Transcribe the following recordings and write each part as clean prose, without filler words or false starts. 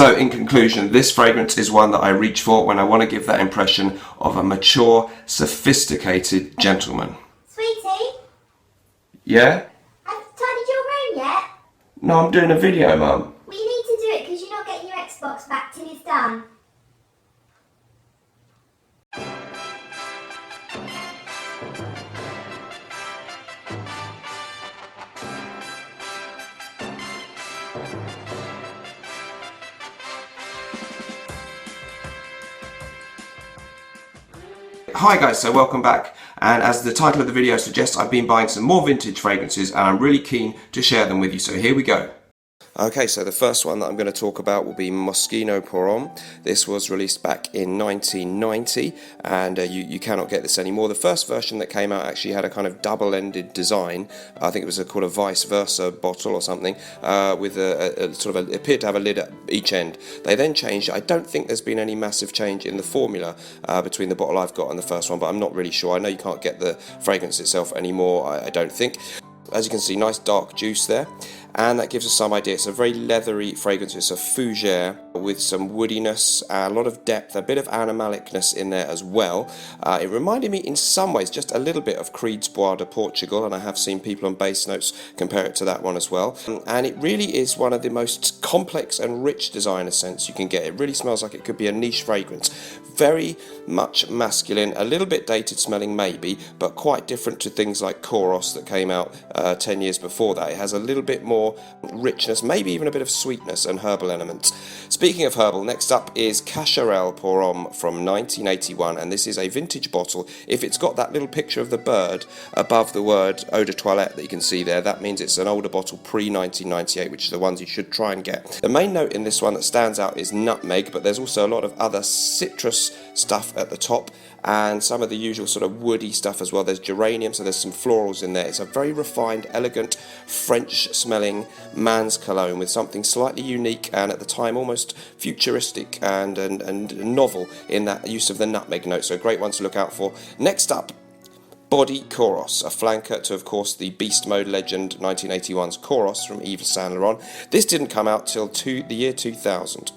So in conclusion, this fragrance is one that I reach for when I want to give that impression of a mature, sophisticated gentleman. Sweetie? Yeah? Have you tidied your room yet? No, I'm doing a video, Mum. Well, you need to do it because you're not getting your Xbox back till it's done. Hi guys, so welcome back, and as the title of the video suggests, I've been buying some more vintage fragrances and I'm really keen to share them with you, so here we go. Okay, so the first one that I'm going to talk about will be Moschino pour Homme. This was released back in 1990, and you cannot get this anymore. The first version that came out actually had a kind of double-ended design. I think it was called a vice versa bottle or something, with a sort of it appeared to have a lid at each end. They then changed. I don't think there's been any massive change in the formula between the bottle I've got and the first one, but I'm not really sure. I know you can't get the fragrance itself anymore, I don't think. As you can see, nice dark juice there, and that gives us some idea. It's a very leathery fragrance. It's a fougere with some woodiness, a lot of depth, a bit of animalicness in there as well. It reminded me in some ways just a little bit of Creed's Bois de Portugal, and I have seen people on Base Notes compare it to that one as well. And it really is one of the most complex and rich designer scents you can get. It really smells like it could be a niche fragrance. Very much masculine, a little bit dated smelling maybe, but quite different to things like Kouros that came out 10 years before that. It has a little bit more richness, maybe even a bit of sweetness and herbal elements. Speaking of herbal, next up is Cacharel pour Homme from 1981, and this is a vintage bottle. If it's got that little picture of the bird above the word eau de toilette that you can see there, that means it's an older bottle pre-1998, which are the ones you should try and get. The main note in this one that stands out is nutmeg, but there's also a lot of other citrus stuff at the top, and some of the usual sort of woody stuff as well. There's geranium, so there's some florals in there. It's a very refined, elegant, French-smelling man's cologne with something slightly unique and at the time almost futuristic and novel in that use of the nutmeg note. So a great one to look out for. Next up, Body Kouros, a flanker to, of course, the Beast Mode legend 1981's Kouros from Yves Saint Laurent. This didn't come out till the year 2000.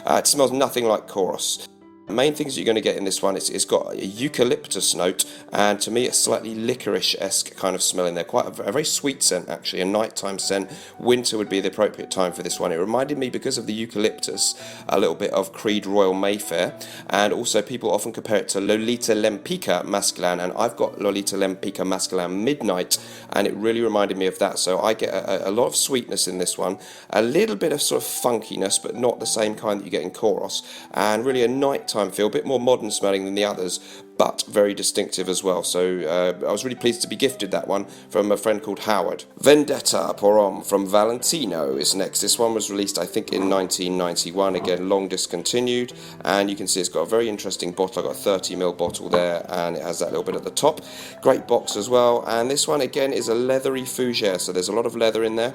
It smells nothing like Kouros. The main things you're going to get in this one, it's got a eucalyptus note, and to me it's slightly licorice-esque kind of smell in there. Quite a very sweet scent actually, a nighttime scent. Winter would be the appropriate time for this one. It reminded me, because of the eucalyptus, a little bit of Creed Royal Mayfair, and also people often compare it to Lolita Lempicka Masculine, and I've got Lolita Lempicka Masculine Midnight, and it really reminded me of that. So I get a lot of sweetness in this one, a little bit of sort of funkiness, but not the same kind that you get in Kouros, and really a nighttime feel, a bit more modern smelling than the others, but very distinctive as well. So I was really pleased to be gifted that one from a friend called Howard. Vendetta pour Homme from Valentino is next. This one was released, I think, in 1991, again long discontinued, and you can see it's got a very interesting bottle. I've got a 30ml bottle there, and it has that little bit at the top. Great box as well, and this one again is a leathery fougere, so there's a lot of leather in there,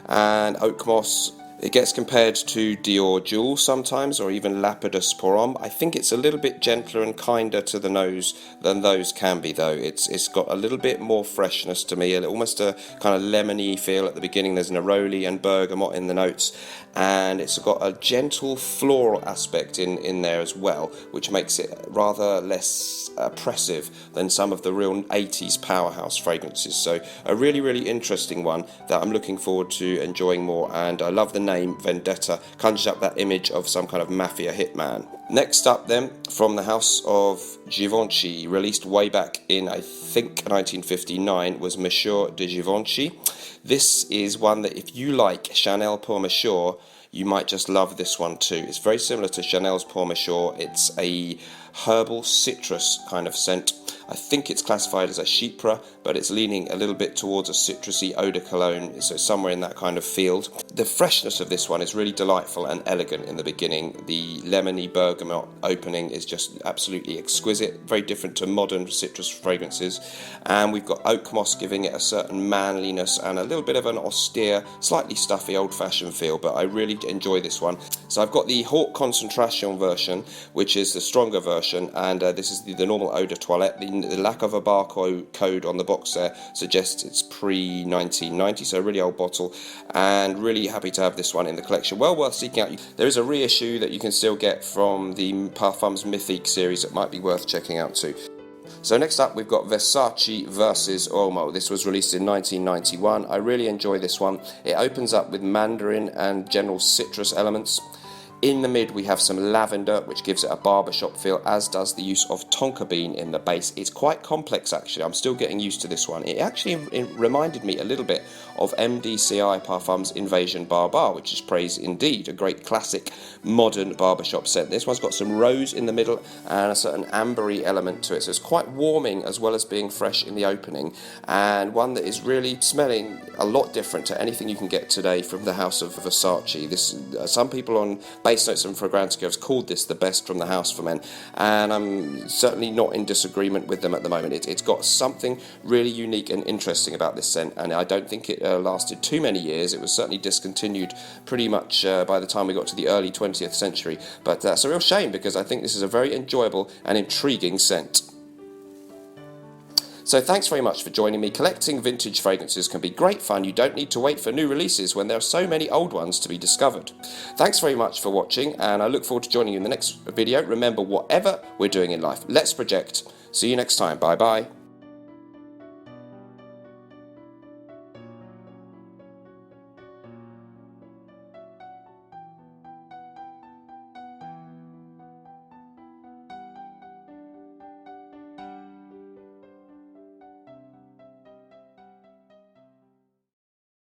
and oak moss. It gets compared to Dior Jewel sometimes, or even Lapidus pour Homme. I think it's a little bit gentler and kinder to the nose than those can be, though. It's got a little bit more freshness to me, almost a kind of lemony feel at the beginning. There's neroli and bergamot in the notes, and it's got a gentle floral aspect in there as well, which makes it rather less oppressive than some of the real 80s powerhouse fragrances. So a really, really interesting one that I'm looking forward to enjoying more, and I love the name Vendetta. Conjures up that image of some kind of mafia hitman. Next up then, from the house of Givenchy, released way back in, I think, 1959, was Monsieur de Givenchy. This is one that if you like Chanel Pour Monsieur, you might just love this one too. It's very similar to Chanel's Pour Monsieur. It's a herbal citrus kind of scent. I think it's classified as a chypre, but it's leaning a little bit towards a citrusy eau de cologne, so somewhere in that kind of field. The freshness of this one is really delightful and elegant in the beginning. The lemony bergamot opening is just absolutely exquisite, very different to modern citrus fragrances. And we've got oak moss giving it a certain manliness and a little bit of an austere, slightly stuffy, old-fashioned feel, but I really enjoy this one. So I've got the Haute Concentration version, which is the stronger version. version, and this is the normal eau de toilette. The lack of a barcode on the box there suggests it's pre-1990, so a really old bottle, and really happy to have this one in the collection. Well worth seeking out. There is a reissue that you can still get from the Parfums Mythique series that might be worth checking out too. So next up we've got Versace versus Ormeau. This was released in 1991. I really enjoy this one. It opens up with mandarin and general citrus elements. In the mid we have some lavender, which gives it a barbershop feel, as does the use of tonka bean in the base. It's quite complex actually, I'm still getting used to this one. It reminded me a little bit of MDCI Parfums Invasion Barbar, which is praise indeed, a great classic modern barbershop scent. This one's got some rose in the middle and a certain ambery element to it, so it's quite warming as well as being fresh in the opening, and one that is really smelling a lot different to anything you can get today from the house of Versace. Some people on Base Notes and Fragrantica have called this the best from the house for men, and I'm certainly not in disagreement with them at the moment. It's got something really unique and interesting about this scent, and I don't think it lasted too many years. It was certainly discontinued pretty much by the time we got to the early 20th century, but that's a real shame because I think this is a very enjoyable and intriguing scent. So thanks very much for joining me. Collecting vintage fragrances can be great fun. You don't need to wait for new releases when there are so many old ones to be discovered. Thanks very much for watching, and I look forward to joining you in the next video. Remember, whatever we're doing in life, let's project. See you next time. Bye bye.